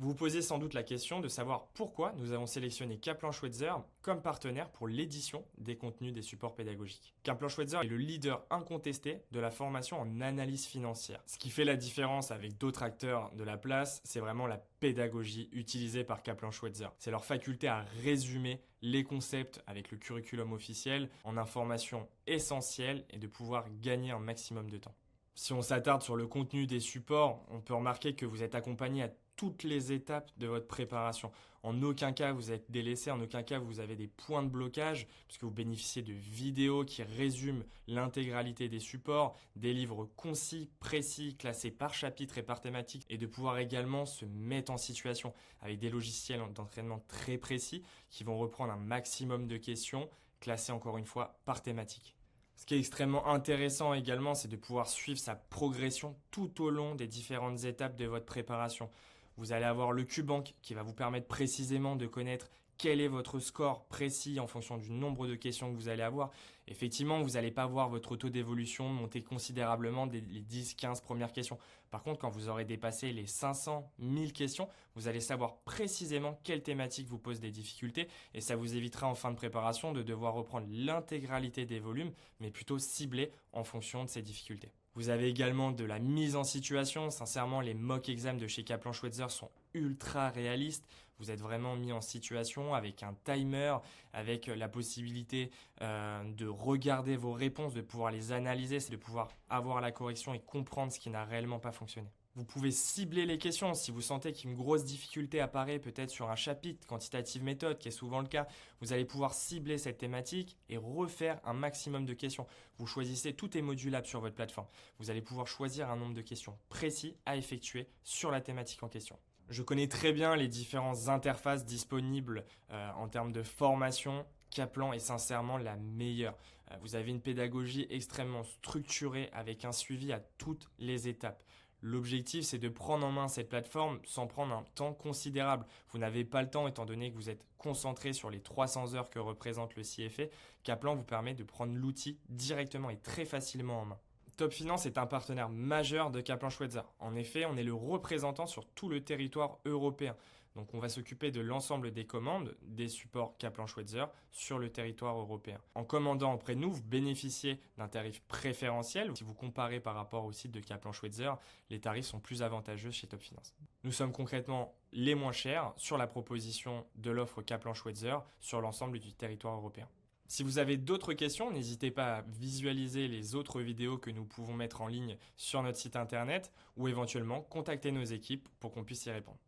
Vous vous posez sans doute la question de savoir pourquoi nous avons sélectionné Kaplan Schweitzer comme partenaire pour l'édition des contenus des supports pédagogiques. Kaplan Schweitzer est le leader incontesté de la formation en analyse financière. Ce qui fait la différence avec d'autres acteurs de la place, c'est vraiment la pédagogie utilisée par Kaplan Schweitzer. C'est leur faculté à résumer les concepts avec le curriculum officiel en informations essentielles et de pouvoir gagner un maximum de temps. Si on s'attarde sur le contenu des supports, on peut remarquer que vous êtes accompagné à toutes les étapes de votre préparation. En aucun cas vous êtes délaissé, en aucun cas vous avez des points de blocage, puisque vous bénéficiez de vidéos qui résument l'intégralité des supports, des livres concis, précis, classés par chapitre et par thématique, et de pouvoir également se mettre en situation avec des logiciels d'entraînement très précis qui vont reprendre un maximum de questions, classées encore une fois par thématique. Ce qui est extrêmement intéressant également, c'est de pouvoir suivre sa progression tout au long des différentes étapes de votre préparation. Vous allez avoir le QBank qui va vous permettre précisément de connaître quel est votre score précis en fonction du nombre de questions que vous allez avoir. Effectivement, vous n'allez pas voir votre taux d'évolution monter considérablement dès les 10-15 premières questions. Par contre, quand vous aurez dépassé les 500, 1000 questions, vous allez savoir précisément quelle thématique vous pose des difficultés et ça vous évitera en fin de préparation de devoir reprendre l'intégralité des volumes, mais plutôt ciblé en fonction de ces difficultés. Vous avez également de la mise en situation. Sincèrement, les mock exams de chez Kaplan Schweitzer sont ultra réalistes. Vous êtes vraiment mis en situation avec un timer, avec la possibilité de regarder vos réponses, de pouvoir les analyser, c'est de pouvoir avoir la correction et comprendre ce qui n'a réellement pas fonctionné. Vous pouvez cibler les questions si vous sentez qu'une grosse difficulté apparaît peut-être sur un chapitre, quantitative méthode, qui est souvent le cas. Vous allez pouvoir cibler cette thématique et refaire un maximum de questions. Vous choisissez, tout est modulable sur votre plateforme. Vous allez pouvoir choisir un nombre de questions précis à effectuer sur la thématique en question. Je connais très bien les différentes interfaces disponibles en termes de formation. Kaplan est sincèrement la meilleure. Vous avez une pédagogie extrêmement structurée avec un suivi à toutes les étapes. L'objectif, c'est de prendre en main cette plateforme sans prendre un temps considérable. Vous n'avez pas le temps étant donné que vous êtes concentré sur les 300 heures que représente le CFA. Kaplan vous permet de prendre l'outil directement et très facilement en main. Top Finance est un partenaire majeur de Kaplan Schweitzer. En effet, on est le représentant sur tout le territoire européen. Donc on va s'occuper de l'ensemble des commandes des supports Kaplan Schweitzer sur le territoire européen. En commandant auprès de nous, vous bénéficiez d'un tarif préférentiel. Si vous comparez par rapport au site de Kaplan Schweitzer, les tarifs sont plus avantageux chez Top Finance. Nous sommes concrètement les moins chers sur la proposition de l'offre Kaplan Schweitzer sur l'ensemble du territoire européen. Si vous avez d'autres questions, n'hésitez pas à visualiser les autres vidéos que nous pouvons mettre en ligne sur notre site internet ou éventuellement contacter nos équipes pour qu'on puisse y répondre.